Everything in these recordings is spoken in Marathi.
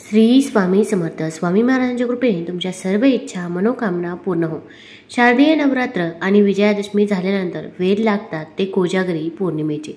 श्री स्वामी समर्थ. स्वामी महाराजांच्या कृपेने तुमच्या सर्व इच्छा मनोकामना पूर्ण हो. शारदीय नवरात्र आणि विजयादशमी झाल्यानंतर वेध लागतात ते कोजागरी पौर्णिमेचे.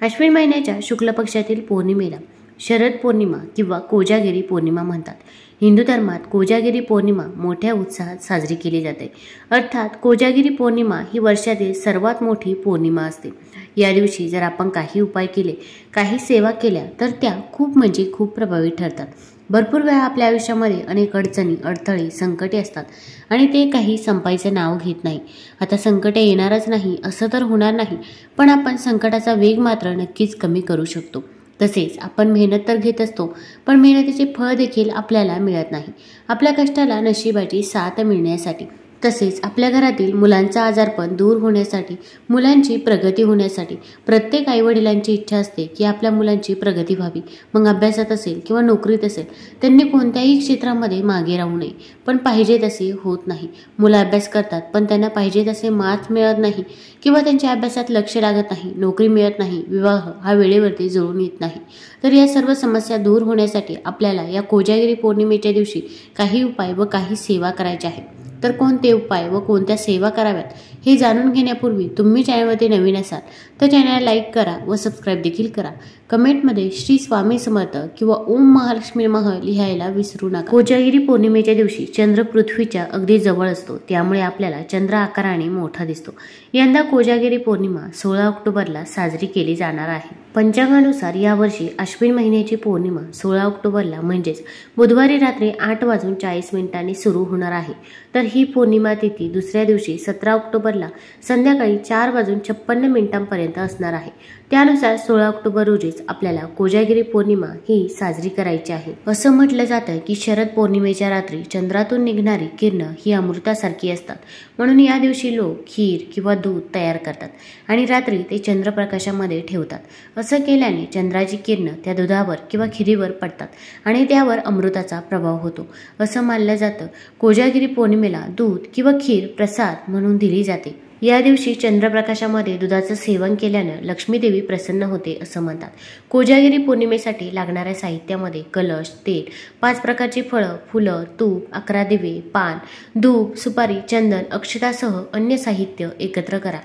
अश्विन महिन्याच्या शुक्ल पक्षातील पौर्णिमेला शरद पौर्णिमा किंवा कोजागिरी पौर्णिमा म्हणतात. हिंदू धर्मात कोजागिरी पौर्णिमा मोठ्या उत्साहात साजरी केली जाते. अर्थात कोजागिरी पौर्णिमा ही वर्षातील सर्वात मोठी पौर्णिमा असते. या दिवशी जर आपण काही उपाय केले, काही सेवा केल्या तर त्या खूप प्रभावी ठरतात. भरपूर वेळा आपल्या आयुष्यामध्ये अनेक अडचणी, अडथळे, संकटे असतात आणि ते काही संपायचं नाव घेत नाही. आता संकटे येणारच नाही असं तर होणार नाही, पण आपण संकटाचा वेग मात्र नक्कीच कमी करू शकतो. तसेच आपण मेहनत तर घेत असतो, पण मेहनतीचे फळ देखील आपल्याला मिळत नाही. आपल्या कष्टाला नशिबाची साथ मिळण्यासाठी, तसेच आपल्या घरातील मुलांचा आजारपण दूर होण्यासाठी, मुलांची प्रगती होण्यासाठी प्रत्येक आईवडिलांची इच्छा असते की आपल्या मुलांची प्रगती व्हावी. मग अभ्यासात असेल किंवा नोकरीत असेल, त्यांनी कोणत्याही क्षेत्रामध्ये मागे राहू नये. पण पाहिजे तसे होत नाही. मुलं अभ्यास करतात पण त्यांना पाहिजे तसे मार्क्स मिळत नाही किंवा त्यांच्या अभ्यासात लक्ष लागत नाही, नोकरी मिळत नाही, विवाह हा वेळेवरती जुळून येत नाही. तर या सर्व समस्या दूर होण्यासाठी आपल्याला या कोजागिरी पौर्णिमेच्या दिवशी काही उपाय व काही सेवा करायच्या आहेत. तर कोणते उपाय व कोणत्या सेवा कराव्यात हे जाणून घेण्यापूर्वी तुम्ही चॅनलवरती नवीन असाल तर चॅनलला लाईक करा व सबस्क्राईब देखील करा. कमेंटमध्ये श्री स्वामी समर्थ किंवा ओम महालक्ष्मी नमः लिहायला विसरू नका. कोजागिरी पौर्णिमेच्या दिवशी चंद्र पृथ्वीच्या अगदी जवळ असतो, त्यामुळे आपल्याला चंद्र आकाराने मोठा दिसतो. यंदा कोजागिरी पौर्णिमा 16 ऑक्टोबरला साजरी केली जाणार आहे. पंचांगानुसार यावर्षी अश्विन महिन्याची पौर्णिमा 16 ऑक्टोबरला म्हणजेच बुधवारी रात्री 8:40 सुरू होणार आहे. तर ही पौर्णिमा तिथी दुसऱ्या दिवशी 17 ऑक्टोबरला संध्याकाळी 4:56 असणार आहे. त्यानुसार 16 ऑक्टोबर रोजीच आपल्याला कोजागिरी पौर्णिमा ही साजरी करायची आहे. असं म्हटलं जातं की शरद पौर्णिमेच्या रात्री चंद्रातून निघणारी किरणं ही अमृतासारखी असतात. म्हणून या दिवशी लोक खीर किंवा दूध तयार करतात आणि रात्री ते चंद्रप्रकाशामध्ये ठेवतात. असं केल्याने चंद्राची किरणं त्या दुधावर किंवा खिरीवर पडतात आणि त्यावर अमृताचा प्रभाव होतो असं मानलं जातं. कोजागिरी पौर्णिमेला दूध किंवा खीर प्रसाद म्हणून दिली जाते. या दिवशी चंद्रप्रकाशामध्ये दुधाचं सेवन केल्यानं लक्ष्मी देवी प्रसन्न होते असं म्हणतात. कोजागिरी पौर्णिमेसाठी लागणाऱ्या साहित्यामध्ये कलश, तेल, 5 प्रकारची फळं, फुलं, तूप, 11 दिवे, पान, धूप, सुपारी, चंदन, अक्षतासह अन्य साहित्य एकत्र करा.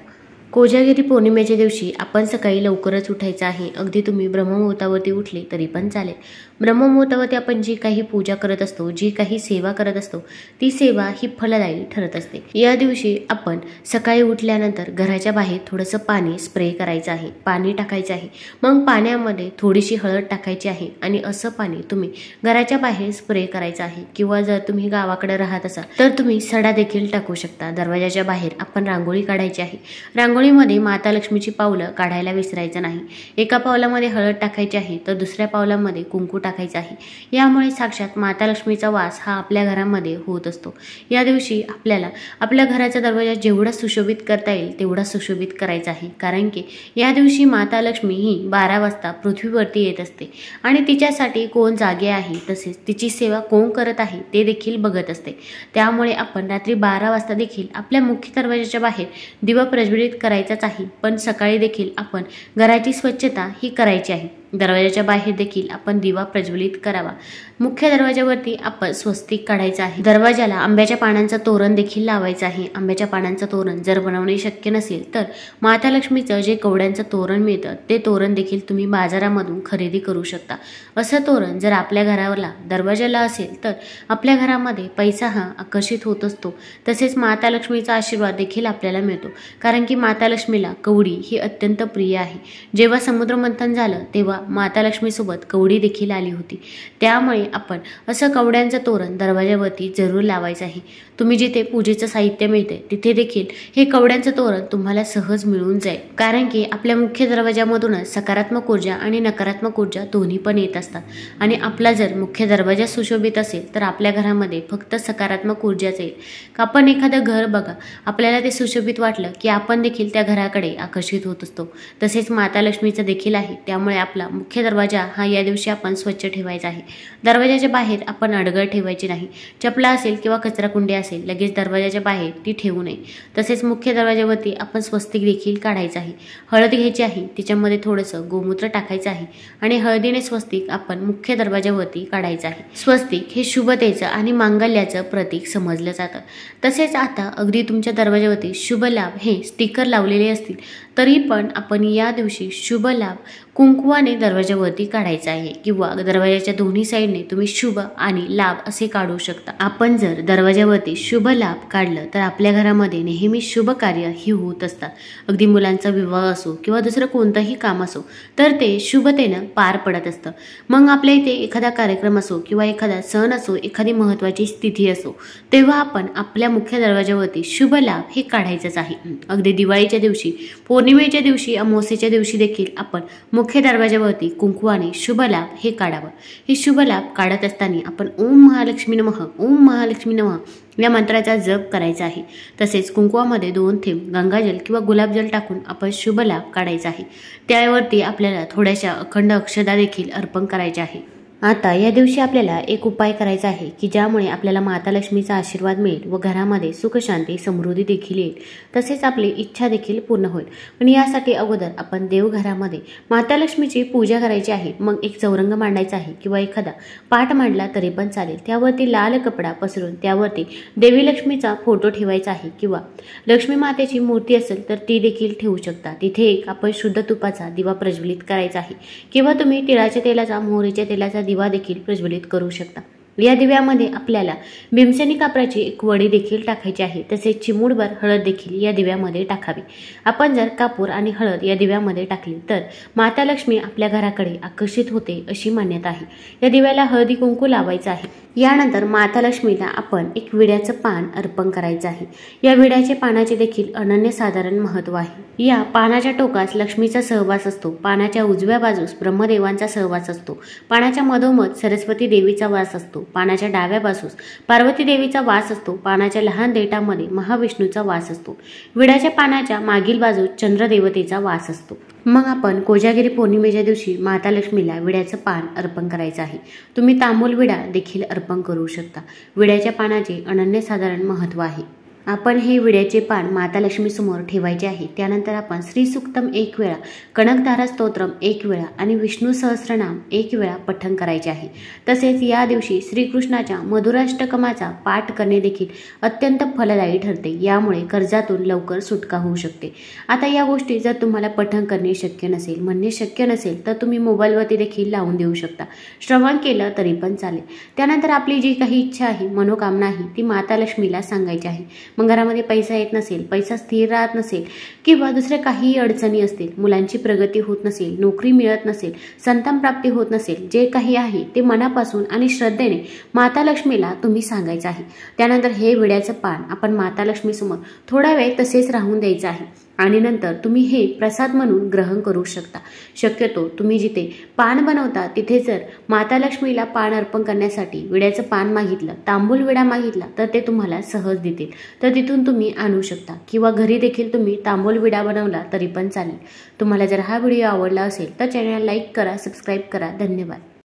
कोजागिरी पौर्णिमेच्या दिवशी आपण सकाळी लवकरच उठायचं आहे. अगदी तुम्ही ब्रह्ममुहूर्तावरती उठले तरी पण चालेल. ब्रह्ममुहूर्तावरती आपण जी काही पूजा करत असतो, जी काही सेवा करत असतो, ती सेवा ही फलदायी ठरत असते. या दिवशी आपण सकाळी उठल्यानंतर घराच्या बाहेर थोडंसं पाणी स्प्रे करायचं आहे, पाणी टाकायचं आहे. मग पाण्यामध्ये थोडीशी हळद टाकायची आहे आणि असं पाणी तुम्ही घराच्या बाहेर स्प्रे करायचं आहे. किंवा जर तुम्ही गावाकडे राहत असाल तर तुम्ही सडा देखील टाकू शकता. दरवाजाच्या बाहेर आपण रांगोळी काढायची आहे. रांगोळीमध्ये माता लक्ष्मीची पावलं काढायला विसरायचं नाही. एका पावलामध्ये हळद टाकायची आहे तर दुसऱ्या पावलामध्ये कुंकू टाकायचं आहे. यामुळे साक्षात माता लक्ष्मीचा वास हा आपल्या घरामध्ये होत असतो. या दिवशी आपल्याला आपल्या घराचा दरवाजा जेवढा सुशोभित करता येईल तेवढा सुशोभित करायचा आहे. कारण की या दिवशी माता लक्ष्मी ही 12 वाजता पृथ्वीवरती येत असते आणि तिच्यासाठी कोण जागे आहे, तसेच तिची सेवा कोण करत आहे ते देखील बघत असते. त्यामुळे आपण रात्री 12 वाजता देखील आपल्या मुख्य दरवाजाच्या बाहेर दिवा प्रज्वलित करायचाच आहे. पण सकाळी देखील आपण घराची स्वच्छता ही करायची आहे. दरवाजाच्या बाहेर देखील आपण दिवा प्रज्वलित करावा. मुख्य दरवाजावरती आपण स्वस्तिक काढायचं आहे. दरवाजाला आंब्याच्या पानांचं तोरण देखील लावायचं आहे. आंब्याच्या पानांचं तोरण जर बनवणे शक्य नसेल तर माता लक्ष्मीचं जे कवड्यांचं तोरण मिळतं ते तोरण देखील तुम्ही बाजारामधून खरेदी करू शकता. असं तोरण जर आपल्या घरावरला दरवाजाला असेल तर आपल्या घरामध्ये पैसा हा आकर्षित होत असतो. तसेच माता लक्ष्मीचा आशीर्वाद देखील आपल्याला मिळतो. कारण की माता लक्ष्मीला कवडी ही अत्यंत प्रिय आहे. जेव्हा समुद्रमंथन झालं तेव्हा माता लक्ष्मीसोबत कवडी देखील आली होती. त्यामुळे आपण असं कवड्यांचं तोरण दरवाजावरती जरूर लावायचं आहे. तुम्ही जिथे पूजेचं साहित्य मिळते तिथे देखील हे कवड्यांचं तोरण तुम्हाला सहज मिळून जाईल. कारण की आपल्या मुख्य दरवाजामधूनच सकारात्मक ऊर्जा आणि नकारात्मक ऊर्जा दोन्ही पण येत असतात आणि आपला जर मुख्य दरवाजा सुशोभित असेल तर आपल्या घरामध्ये फक्त सकारात्मक ऊर्जाच येईल. आपण एखादं घर बघा, आपल्याला ते सुशोभित वाटलं की आपण देखील त्या घराकडे आकर्षित होत असतो. तसेच माता लक्ष्मीचं देखील आहे. त्यामुळे आपला मुख्य दरवाजा हा या दिवशी आपण स्वच्छ ठेवायचा आहे। दरवाजाच्या बाहेर आपण अडगळ ठेवायची नाही। चपला असेल किंवा कचराकुंडी असेल लगेच दरवाजाच्या बाहेर ती ठेवू नये। तसेच मुख्य दरवाजावरती आपण स्वस्तिक देखील काढायचं आहे। हळद घ्यायची आहे, तिच्यामध्ये थोडंसं गोमूत्र टाकायचं आहे आणि हळदीने स्वस्तिक आपण मुख्य दरवाजावरती काढायचं आहे। स्वस्तिक हे शुभतेचं आणि मांगल्याचं प्रतीक समजलं जातं। तसेच आता अगदी तुमच्या दरवाजावरती शुभ लाभ हे स्टिकर लावलेले असतील तरी पण आपण या दिवशी शुभ लाभ कुंकवाने दरवाजावरती काढायचा आहे किंवा दरवाजाच्या दोन्ही साईडने तुम्ही शुभ आणि लाभ असे काढू शकता। आपण जर दरवाजावरती शुभ लाभ काढलं तर आपल्या घरामध्ये नेहमी शुभ कार्य ही होत असतात। अगदी मुलांचा विवाह असो किंवा दुसरं कोणतंही काम असो तर ते शुभतेनं पार पडत असतं। मग आपल्या इथे एखादा कार्यक्रम असो किंवा एखादा सण असो, एखादी महत्त्वाची तिथी असो, तेव्हा आपण आपल्या मुख्य दरवाजावरती शुभ लाभ हे काढायचंच आहे। अगदी दिवाळीच्या दिवशी, पौर्णिमेच्या दिवशी, अमावस्येच्या दिवशी देखील आपण मुख्य दरवाजावरती कुंकवाने शुभ लाभ हे काढावं। हे शुभ लाभ काढत असताना आपण ओम महालक्ष्मी नमः, ओम महालक्ष्मी नमः या मंत्राचा जप करायचा आहे। तसेच कुंकवामध्ये 2 थेंब गंगाजल किंवा गुलाबजल टाकून आपण शुभ लाभ काढायचा आहे। त्यावरती आपल्याला थोड्याशा अखंड अक्षदा देखील अर्पण करायच्या आहे। आता या दिवशी आपल्याला एक उपाय करायचा आहे की ज्यामुळे आपल्याला माता लक्ष्मीचा आशीर्वाद मिळेल व घरामध्ये सुख शांती समृद्धी देखील येईल, तसेच आपली इच्छा देखील पूर्ण होईल। पण यासाठी अगोदर आपण देवघरामध्ये माता लक्ष्मीची पूजा करायची आहे। मग एक चौरंग मांडायचा आहे किंवा एखादा पाट मांडला तरी पण चालेल। त्यावरती लाल कपडा पसरून त्यावरती देवी लक्ष्मीचा फोटो ठेवायचा आहे किंवा लक्ष्मी मातेची मूर्ती असेल तर ती देखील ठेवू शकता। तिथे एक आपण शुद्ध तुपाचा दिवा प्रज्वलित करायचा आहे किंवा तुम्ही तिळाच्या तेलाचा, मोहरीच्या तेलाचा दिवा देखील प्रज्वलित करू शकता। या दिव्यामध्ये आपल्याला भीमसेनी कापराची एक वडी देखील टाकायची आहे। तसेच चिमूटभर हळद देखील या दिव्यामध्ये टाकावी। आपण जर कापूर आणि हळद या दिव्यामध्ये टाकली तर माता लक्ष्मी आपल्या घराकडे आकर्षित होते अशी मान्यता आहे। या दिव्याला हळदी कुंकू लावायचं आहे। यानंतर माता लक्ष्मीला आपण एक विड्याचं पान अर्पण करायचं आहे। या विड्याच्या पानाचे देखील अनन्यसाधारण महत्त्व आहे। या पानाच्या टोकास लक्ष्मीचा सहवास असतो। पानाच्या उजव्या बाजूस ब्रह्मदेवांचा सहवास असतो। पानाच्या मधोमध सरस्वती देवीचा वास असतो। पानाच्या डाव्या बाजूस पार्वती देवीचा वास असतो। पानाच्या लहान देठामध्ये महाविष्णूचा वास असतो। विड्याच्या पानाच्या मागील बाजूस चंद्रदेवतेचा वास असतो। मग आपण कोजागिरी पौर्णिमेच्या दिवशी माता लक्ष्मीला विड्याचं पान अर्पण करायचं आहे। तुम्ही तांबूल विडा देखील अर्पण करू शकता। विड्याच्या पानाचे अनन्यसाधारण महत्त्व आहे। आपण हे विड्याचे पान माता लक्ष्मी समोर ठेवायचे आहे। त्यानंतर आपण श्री सूक्तम 1 वेळा, कनकधारा स्तोत्रम 1 वेळा आणि विष्णू सहस्रनाम 1 वेळा पठण करायचे आहे। तसेच या दिवशी श्रीकृष्णाच्या मधुराष्टकमाचा पाठ करणे देखील अत्यंत फलदायी ठरते। यामुळे कर्जातून लवकर सुटका होऊ शकते। आता या गोष्टी जर तुम्हाला पठण करणे शक्य नसेल, म्हणणे शक्य नसेल तर तुम्ही मोबाईलवरती देखील लावून देऊ शकता। श्रवण केलं तरी पण चालेल। त्यानंतर आपली जी काही इच्छा आहे, मनोकामना आहे ती माता लक्ष्मीला सांगायची आहे। मग घरामध्ये पैसा येत नसेल, पैसा स्थिर राहत नसेल किंवा दुसरे काही अडचणी असतील, मुलांची प्रगती होत नसेल, नोकरी मिळत नसेल, संतान प्राप्ती होत नसेल, जे काही आहे ते मनापासून आणि श्रद्धेने माता लक्ष्मीला तुम्ही सांगायचं आहे। त्यानंतर हे विड्याचं पान आपण माता लक्ष्मी समोर थोडा वेळ तसेच राहून द्यायचं आहे आणि नंतर तुम्ही हे प्रसाद म्हणून ग्रहण करू शकता। शक्यतो तुम्ही जिथे पान बनवता तिथे जर माता लक्ष्मीला पान अर्पण करण्यासाठी विड्याचं पान मागितलं, तांबूल विडा मागितला तर ते तुम्हाला सहज देतील। तर तिथून तुम्ही आणू शकता किंवा घरी देखील तुम्ही तांबूल विडा बनवला तरी पण चालेल। तुम्हाला जर हा व्हिडिओ आवडला असेल तर चॅनलला लाईक करा, सबस्क्राईब करा। धन्यवाद।